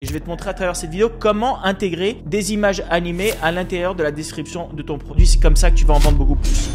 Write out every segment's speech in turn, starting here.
Je vais te montrer à travers cette vidéo comment intégrer des images animées à l'intérieur de la description de ton produit. C'est comme ça que tu vas en vendre beaucoup plus.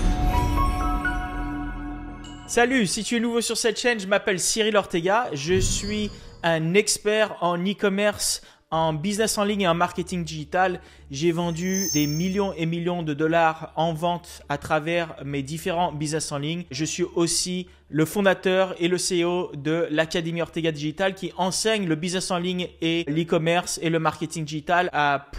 Salut, si tu es nouveau sur cette chaîne, je m'appelle Cyril Ortega. Je suis un expert en e-commerce, en business en ligne et en marketing digital. J'ai vendu des millions et millions de dollars en vente à travers mes différents business en ligne. Je suis aussi le fondateur et le CEO de l'Académie Ortega Digital qui enseigne le business en ligne et l'e-commerce et le marketing digital à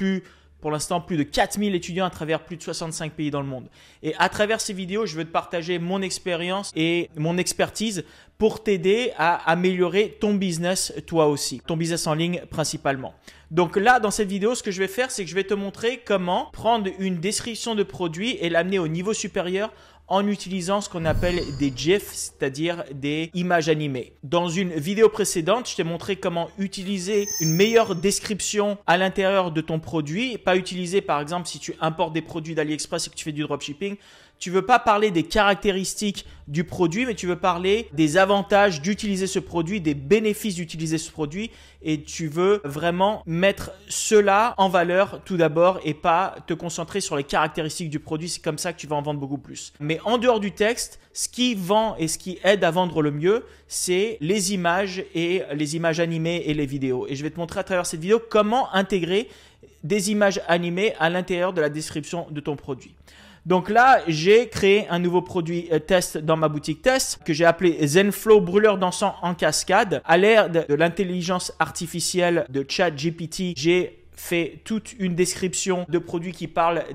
pour l'instant, plus de 4000 étudiants à travers plus de 65 pays dans le monde. Et à travers ces vidéos, je veux te partager mon expérience et mon expertise pour t'aider à améliorer ton business toi aussi, ton business en ligne principalement. Donc là, dans cette vidéo, ce que je vais faire, c'est que je vais te montrer comment prendre une description de produit et l'amener au niveau supérieur en utilisant ce qu'on appelle des GIFs, c'est-à-dire des images animées. Dans une vidéo précédente, je t'ai montré comment utiliser une meilleure description à l'intérieur de ton produit. Pas utiliser, par exemple, si tu importes des produits d'AliExpress et que tu fais du dropshipping, tu veux pas parler des caractéristiques du produit, mais tu veux parler des avantages d'utiliser ce produit, des bénéfices d'utiliser ce produit et tu veux vraiment mettre cela en valeur tout d'abord et pas te concentrer sur les caractéristiques du produit. C'est comme ça que tu vas en vendre beaucoup plus. Mais en dehors du texte, ce qui vend et ce qui aide à vendre le mieux, c'est les images et les images animées et les vidéos. Et je vais te montrer à travers cette vidéo comment intégrer des images animées à l'intérieur de la description de ton produit. Donc là, j'ai créé un nouveau produit test dans ma boutique test que j'ai appelé ZenFlow brûleur d'encens en cascade. À l'ère de l'intelligence artificielle de ChatGPT, j'ai fait toute une description de produit qui parle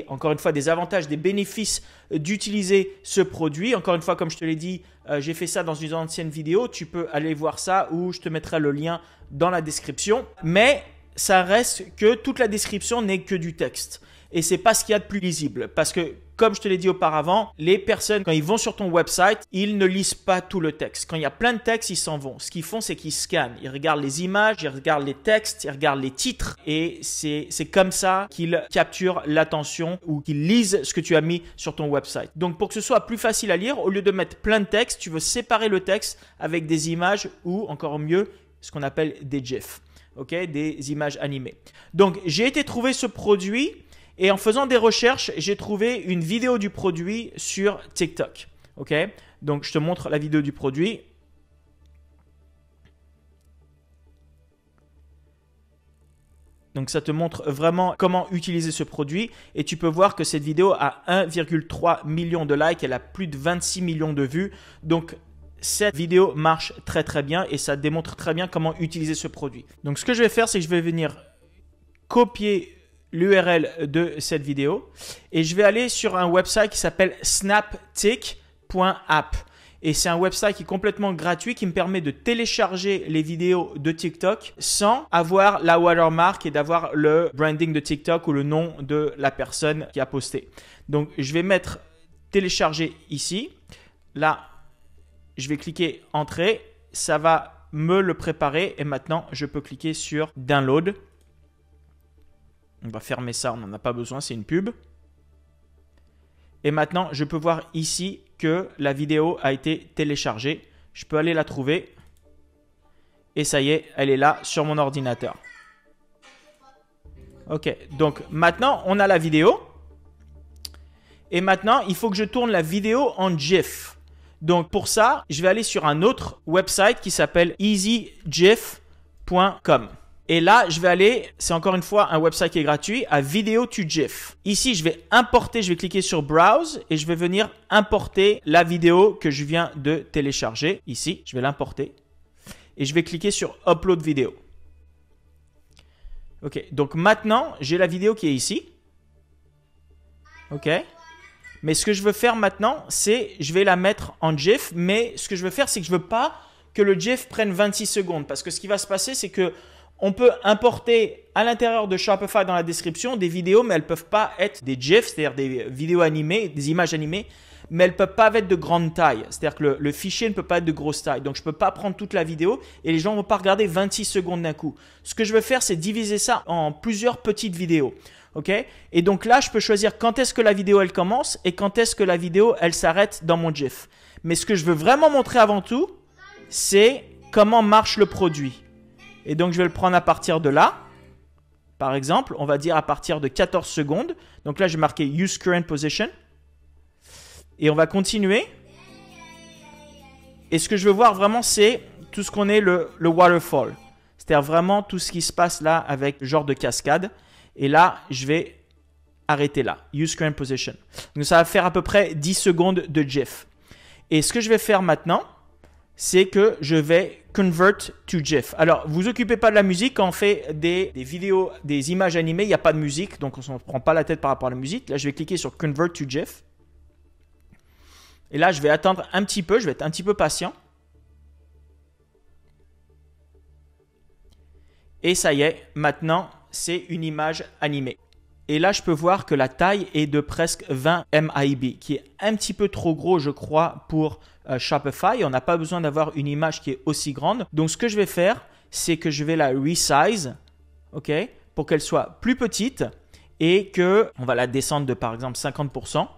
encore une fois, des avantages, des bénéfices d'utiliser ce produit. Encore une fois, comme je te l'ai dit, j'ai fait ça dans une ancienne vidéo. Tu peux aller voir ça ou je te mettrai le lien dans la description. Mais ça reste que toute la description n'est que du texte. Et c'est pas ce qu'il y a de plus lisible parce que, comme je te l'ai dit auparavant, les personnes, quand ils vont sur ton website, ils ne lisent pas tout le texte. Quand il y a plein de textes, ils s'en vont. Ce qu'ils font, c'est qu'ils scannent. Ils regardent les images, ils regardent les textes, ils regardent les titres et c'est comme ça qu'ils capturent l'attention ou qu'ils lisent ce que tu as mis sur ton website. Donc, pour que ce soit plus facile à lire, au lieu de mettre plein de textes, tu veux séparer le texte avec des images ou, encore mieux, ce qu'on appelle des GIFs, des images animées. Donc, j'ai été trouver ce produit. Et en faisant des recherches, j'ai trouvé une vidéo du produit sur TikTok. Donc, je te montre la vidéo du produit. Donc, ça te montre vraiment comment utiliser ce produit. Et tu peux voir que cette vidéo a 1,3 million de likes. Elle a plus de 26 millions de vues. Donc, cette vidéo marche très, très bien et ça démontre très bien comment utiliser ce produit. Donc, ce que je vais faire, c'est que je vais venir copier l'URL de cette vidéo et je vais aller sur un website qui s'appelle snaptik.app et c'est un website qui est complètement gratuit qui me permet de télécharger les vidéos de TikTok sans avoir la watermark et d'avoir le branding de TikTok ou le nom de la personne qui a posté. Donc je vais mettre télécharger ici. Là, je vais cliquer entrée, ça va me le préparer et maintenant je peux cliquer sur download. On va fermer ça, on n'en a pas besoin, c'est une pub. Et maintenant, je peux voir ici que la vidéo a été téléchargée. Je peux aller la trouver. Et ça y est, elle est là sur mon ordinateur. Ok, donc maintenant, on a la vidéo. Et maintenant, il faut que je tourne la vidéo en GIF. Donc pour ça, je vais aller sur un autre website qui s'appelle easygif.com. Et là, je vais aller, c'est encore une fois un website qui est gratuit, à Video to GIF. Ici, je vais importer, je vais cliquer sur Browse et je vais venir importer la vidéo que je viens de télécharger. Ici, je vais l'importer et je vais cliquer sur Upload vidéo. Ok, donc maintenant, j'ai la vidéo qui est ici. Ok. Mais ce que je veux faire maintenant, c'est, je vais la mettre en GIF, mais ce que je veux faire, c'est que je veux pas que le GIF prenne 26 secondes parce que ce qui va se passer, c'est que on peut importer à l'intérieur de Shopify dans la description des vidéos, mais elles ne peuvent pas être des GIFs, c'est-à-dire des vidéos animées, des images animées, mais elles ne peuvent pas être de grande taille. C'est-à-dire que le fichier ne peut pas être de grosse taille. Donc, je ne peux pas prendre toute la vidéo et les gens ne vont pas regarder 26 secondes d'un coup. Ce que je veux faire, c'est diviser ça en plusieurs petites vidéos. Et donc là, je peux choisir quand est-ce que la vidéo, elle commence et quand est-ce que la vidéo, elle s'arrête dans mon GIF. Mais ce que je veux vraiment montrer avant tout, c'est comment marche le produit. Et donc, je vais le prendre à partir de là. Par exemple, on va dire à partir de 14 secondes. Donc là, je vais marquer Use Current Position. Et on va continuer. Et ce que je veux voir vraiment, c'est tout ce qu'on est le waterfall. C'est-à-dire vraiment tout ce qui se passe là avec le genre de cascade. Et là, je vais arrêter là. Use Current Position. Donc ça va faire à peu près 10 secondes de GIF. Et ce que je vais faire maintenant, c'est que je vais convert to GIF. Alors, vous occupez pas de la musique. Quand on fait des vidéos, des images animées, il n'y a pas de musique. Donc, on ne se prend pas la tête par rapport à la musique. Là, je vais cliquer sur Convert to GIF. Et là, je vais attendre un petit peu. Je vais être un petit peu patient. Et ça y est, maintenant, c'est une image animée. Et là, je peux voir que la taille est de presque 20 MIB, qui est un petit peu trop gros, je crois, pour Shopify. On n'a pas besoin d'avoir une image qui est aussi grande. Donc, ce que je vais faire, c'est que je vais la resize, ok, pour qu'elle soit plus petite et que on va la descendre de, par exemple, 50%.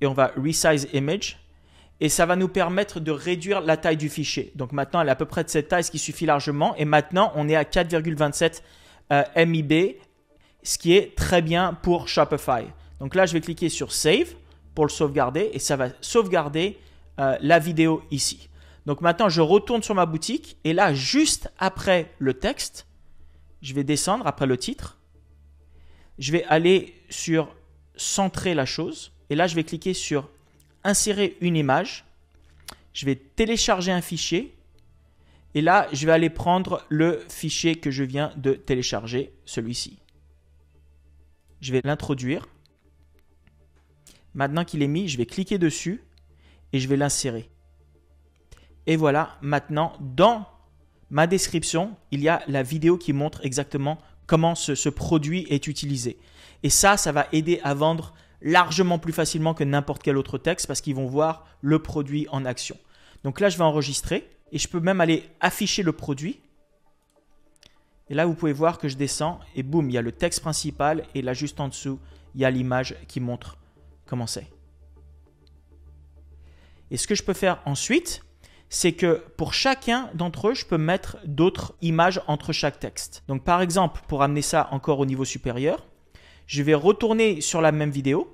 Et on va resize image. Et ça va nous permettre de réduire la taille du fichier. Donc, maintenant, elle est à peu près de cette taille, ce qui suffit largement. Et maintenant, on est à 4,27 MIB, ce qui est très bien pour Shopify. Donc là, je vais cliquer sur Save pour le sauvegarder et ça va sauvegarder la vidéo ici. Donc maintenant, je retourne sur ma boutique et là, juste après le texte, je vais descendre après le titre. Je vais aller sur Centrer la chose et là, je vais cliquer sur Insérer une image. Je vais télécharger un fichier. Et là, je vais aller prendre le fichier que je viens de télécharger, celui-ci. Je vais l'introduire. Maintenant qu'il est mis, je vais cliquer dessus et je vais l'insérer. Et voilà, maintenant, dans ma description, il y a la vidéo qui montre exactement comment ce produit est utilisé. Et ça va aider à vendre largement plus facilement que n'importe quel autre texte parce qu'ils vont voir le produit en action. Donc là, je vais enregistrer. Et je peux même aller afficher le produit. Et là, vous pouvez voir que je descends et boum, il y a le texte principal et là, juste en dessous, il y a l'image qui montre comment c'est. Et ce que je peux faire ensuite, c'est que pour chacun d'entre eux, je peux mettre d'autres images entre chaque texte. Donc, par exemple, pour amener ça encore au niveau supérieur, je vais retourner sur la même vidéo.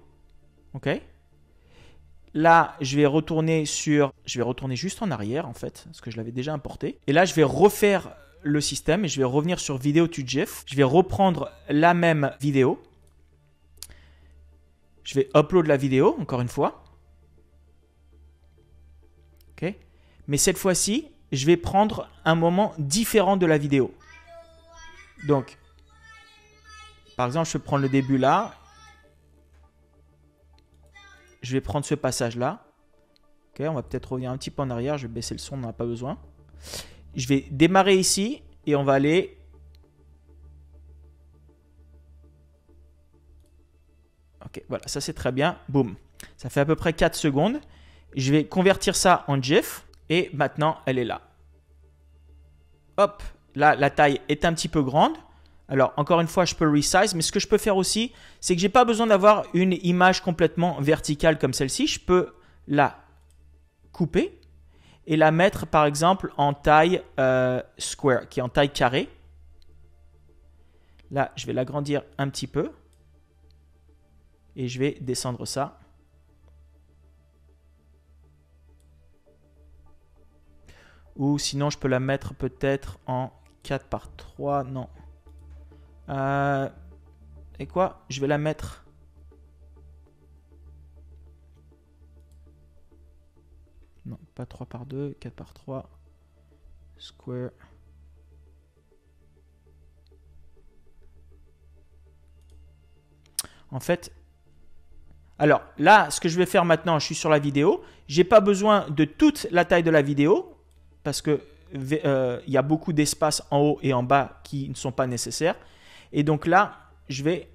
OK ? Là, je vais retourner juste en arrière en fait, parce que je l'avais déjà importé. Et là, je vais refaire le système et je vais revenir sur vidéo to GIF. Je vais reprendre la même vidéo. Je vais upload la vidéo, encore une fois. OK. Mais cette fois-ci, je vais prendre un moment différent de la vidéo. Donc, par exemple, je vais prendre le début là. Je vais prendre ce passage-là. Ok, on va peut-être revenir un petit peu en arrière. Je vais baisser le son, on n'en a pas besoin. Je vais démarrer ici et on va aller... Ok, voilà, ça c'est très bien. Boum. Ça fait à peu près 4 secondes. Je vais convertir ça en GIF et maintenant, elle est là. Hop, là, la taille est un petit peu grande. Alors, encore une fois, je peux resize, mais ce que je peux faire aussi, c'est que je n'ai pas besoin d'avoir une image complètement verticale comme celle-ci. Je peux la couper et la mettre, par exemple, en taille square, qui est en taille carrée. Là, je vais l'agrandir un petit peu et je vais descendre ça. Ou sinon, je peux la mettre peut-être en 4 par 3, non. Et quoi? Je vais la mettre. Non, pas 3 par 2, 4 par 3. Square. En fait, alors là, ce que je vais faire maintenant, je suis sur la vidéo. J'ai pas besoin de toute la taille de la vidéo parce que y a beaucoup d'espace en haut et en bas qui ne sont pas nécessaires. Et donc là, je vais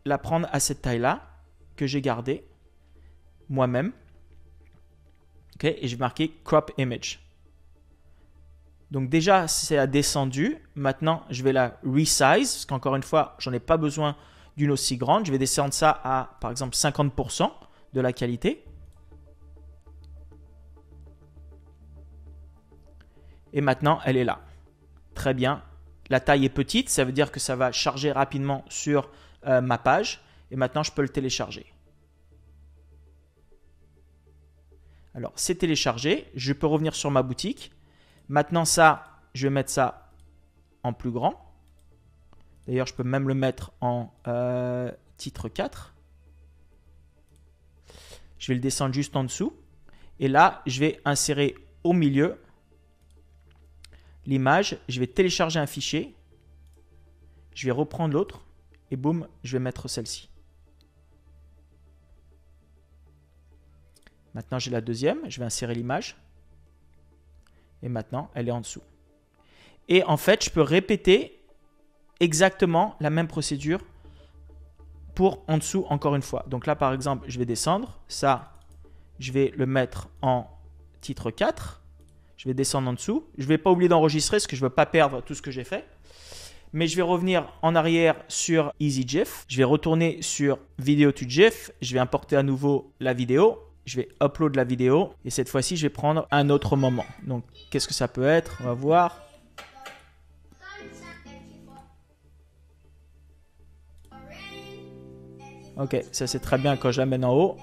la prendre à cette taille-là que j'ai gardée moi-même. Okay, et je vais marquer Crop Image. Donc déjà, c'est descendu. Maintenant, je vais la resize parce qu'encore une fois, j'en ai pas besoin d'une aussi grande. Je vais descendre ça à, par exemple, 50% de la qualité. Et maintenant, elle est là. Très bien. La taille est petite, ça veut dire que ça va charger rapidement sur ma page. Et maintenant, je peux le télécharger. Alors, c'est téléchargé. Je peux revenir sur ma boutique. Maintenant, ça, je vais mettre ça en plus grand. D'ailleurs, je peux même le mettre en titre 4. Je vais le descendre juste en dessous. Et là, je vais insérer au milieu l'image. Je vais télécharger un fichier. Je vais reprendre l'autre. Et boum, je vais mettre celle-ci. Maintenant, j'ai la deuxième. Je vais insérer l'image. Et maintenant, elle est en dessous. Et en fait, je peux répéter exactement la même procédure pour en dessous encore une fois. Donc là, par exemple, je vais descendre. Ça, je vais le mettre en titre 4. Je vais descendre en dessous. Je ne vais pas oublier d'enregistrer parce que je ne veux pas perdre tout ce que j'ai fait. Mais je vais revenir en arrière sur EasyGIF. Je vais retourner sur Video to GIF. Je vais importer à nouveau la vidéo. Je vais upload la vidéo. Et cette fois-ci, je vais prendre un autre moment. Donc, qu'est-ce que ça peut être? On va voir. Ok, ça c'est très bien quand je l'amène en haut.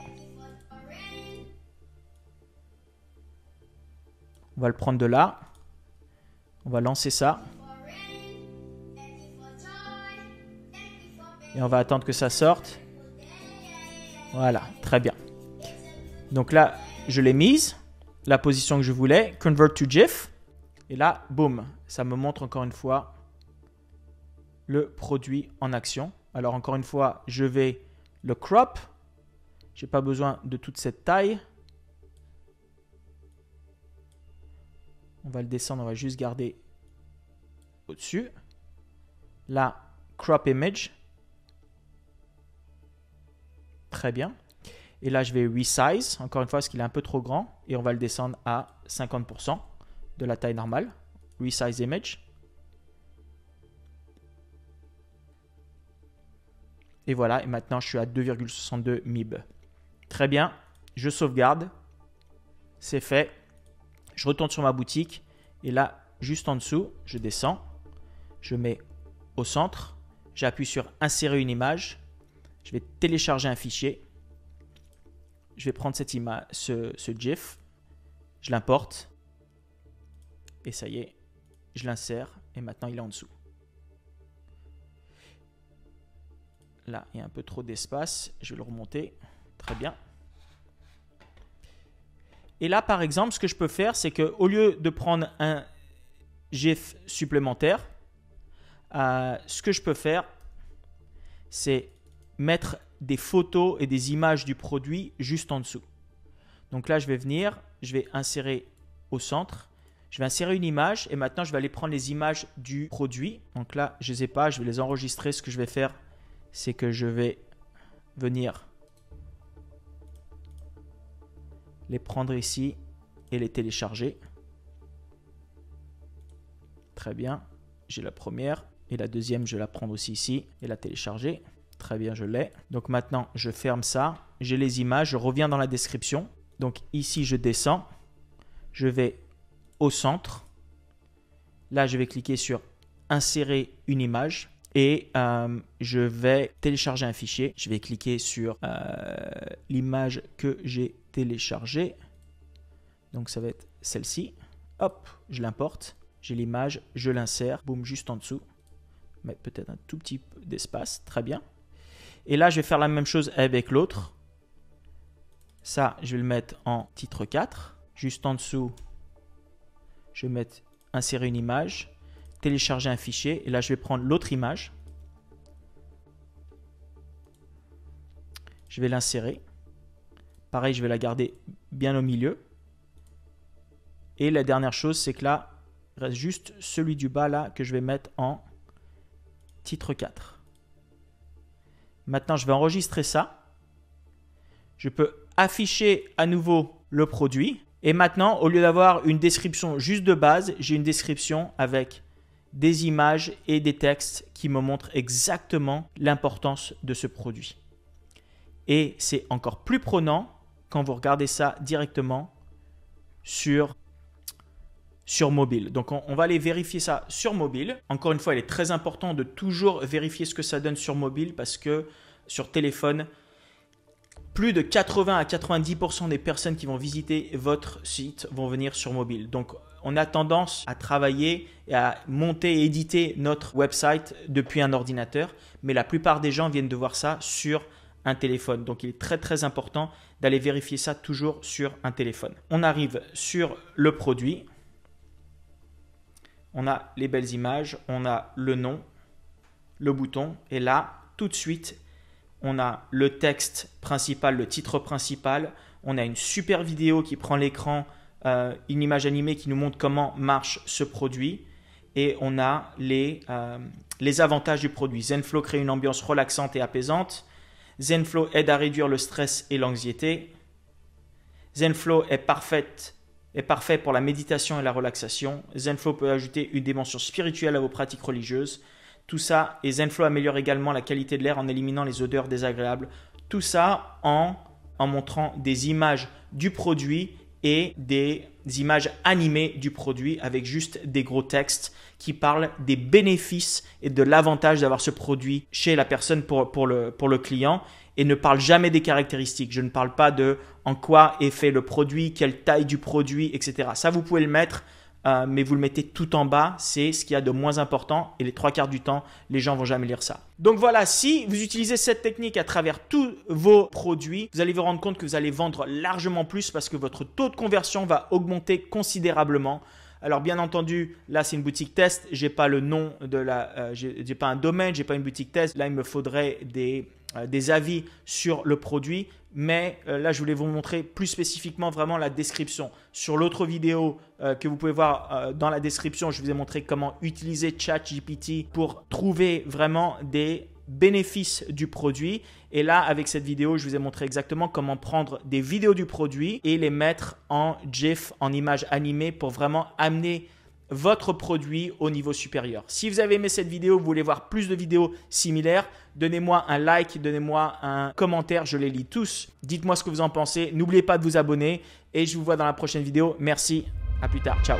On va le prendre de là. On va lancer ça. Et on va attendre que ça sorte. Voilà, très bien. Donc là, je l'ai mise. La position que je voulais. Convert to GIF. Et là, boum, ça me montre encore une fois le produit en action. Alors encore une fois, je vais le crop. Je n'ai pas besoin de toute cette taille. On va le descendre, on va juste garder au-dessus. Là, crop image. Très bien. Et là, je vais resize, encore une fois, parce qu'il est un peu trop grand. Et on va le descendre à 50% de la taille normale. Resize image. Et voilà, et maintenant, je suis à 2,62 MIB. Très bien, je sauvegarde. C'est fait. Je retourne sur ma boutique. Et là, juste en dessous, je descends. Je mets au centre. J'appuie sur insérer une image. Je vais télécharger un fichier. Je vais prendre cette image, ce GIF. Je l'importe. Et ça y est, je l'insère. Et maintenant, il est en dessous. Là, il y a un peu trop d'espace. Je vais le remonter. Très bien. Et là, par exemple, ce que je peux faire, c'est qu'au lieu de prendre un GIF supplémentaire, ce que je peux faire, c'est mettre des photos et des images du produit juste en dessous. Donc là, je vais venir, je vais insérer au centre. Je vais insérer une image et maintenant, je vais aller prendre les images du produit. Donc là, je ne les ai pas, je vais les enregistrer. Ce que je vais faire, c'est que je vais venir les prendre ici et les télécharger. Très bien. J'ai la première et la deuxième, je vais la prendre aussi ici et la télécharger. Très bien, je l'ai. Donc maintenant, je ferme ça. J'ai les images. Je reviens dans la description. Donc ici, je descends. Je vais au centre. Là, je vais cliquer sur insérer une image. Et je vais télécharger un fichier. Je vais cliquer sur l'image que j'ai téléchargée. Donc, ça va être celle-ci. Hop, je l'importe. J'ai l'image, je l'insère. Boum, juste en dessous. Mettre peut-être un tout petit peu d'espace. Très bien. Et là, je vais faire la même chose avec l'autre. Ça, je vais le mettre en titre 4. Juste en dessous, je vais mettre insérer une image. Télécharger un fichier et là je vais prendre l'autre image, je vais l'insérer, pareil je vais la garder bien au milieu et la dernière chose c'est que là il reste juste celui du bas là que je vais mettre en titre 4. Maintenant je vais enregistrer ça, je peux afficher à nouveau le produit et maintenant au lieu d'avoir une description juste de base, j'ai une description avec des images et des textes qui me montrent exactement l'importance de ce produit. Et c'est encore plus prenant quand vous regardez ça directement sur sur mobile. Donc, on va aller vérifier ça sur mobile. Encore une fois, il est très important de toujours vérifier ce que ça donne sur mobile parce que sur téléphone, plus de 80 à 90% des personnes qui vont visiter votre site vont venir sur mobile. Donc, on a tendance à travailler et à monter et éditer notre website depuis un ordinateur, mais la plupart des gens viennent de voir ça sur un téléphone. Donc, il est très très important d'aller vérifier ça toujours sur un téléphone. On arrive sur le produit. On a les belles images, on a le nom, le bouton et là, tout de suite, on a le texte principal, le titre principal. On a une super vidéo qui prend l'écran, une image animée qui nous montre comment marche ce produit. Et on a les avantages du produit. Zenflow crée une ambiance relaxante et apaisante. Zenflow aide à réduire le stress et l'anxiété. Zenflow est parfait pour la méditation et la relaxation. Zenflow peut ajouter une dimension spirituelle à vos pratiques religieuses. Tout ça, et Zenflow améliore également la qualité de l'air en éliminant les odeurs désagréables. Tout ça en montrant des images du produit et des images animées du produit avec juste des gros textes qui parlent des bénéfices et de l'avantage d'avoir ce produit chez la personne pour le client et ne parle jamais des caractéristiques. Je ne parle pas de en quoi est fait le produit, quelle taille du produit, etc. Ça, vous pouvez le mettre, mais vous le mettez tout en bas. C'est ce qu'il y a de moins important et les 3/4 du temps, les gens ne vont jamais lire ça. Donc voilà, si vous utilisez cette technique à travers tous vos produits, vous allez vous rendre compte que vous allez vendre largement plus parce que votre taux de conversion va augmenter considérablement. Alors bien entendu, là c'est une boutique test, j'ai pas le nom de la, j'ai pas un domaine, j'ai pas une boutique test. Là il me faudrait des avis sur le produit, mais là je voulais vous montrer plus spécifiquement vraiment la description. Sur l'autre vidéo que vous pouvez voir dans la description, je vous ai montré comment utiliser ChatGPT pour trouver vraiment des bénéfices du produit. Et là, avec cette vidéo, je vous ai montré exactement comment prendre des vidéos du produit et les mettre en GIF, en images animées pour vraiment amener votre produit au niveau supérieur. Si vous avez aimé cette vidéo, vous voulez voir plus de vidéos similaires, donnez-moi un like, donnez-moi un commentaire, je les lis tous. Dites-moi ce que vous en pensez. N'oubliez pas de vous abonner et je vous vois dans la prochaine vidéo. Merci, à plus tard, ciao.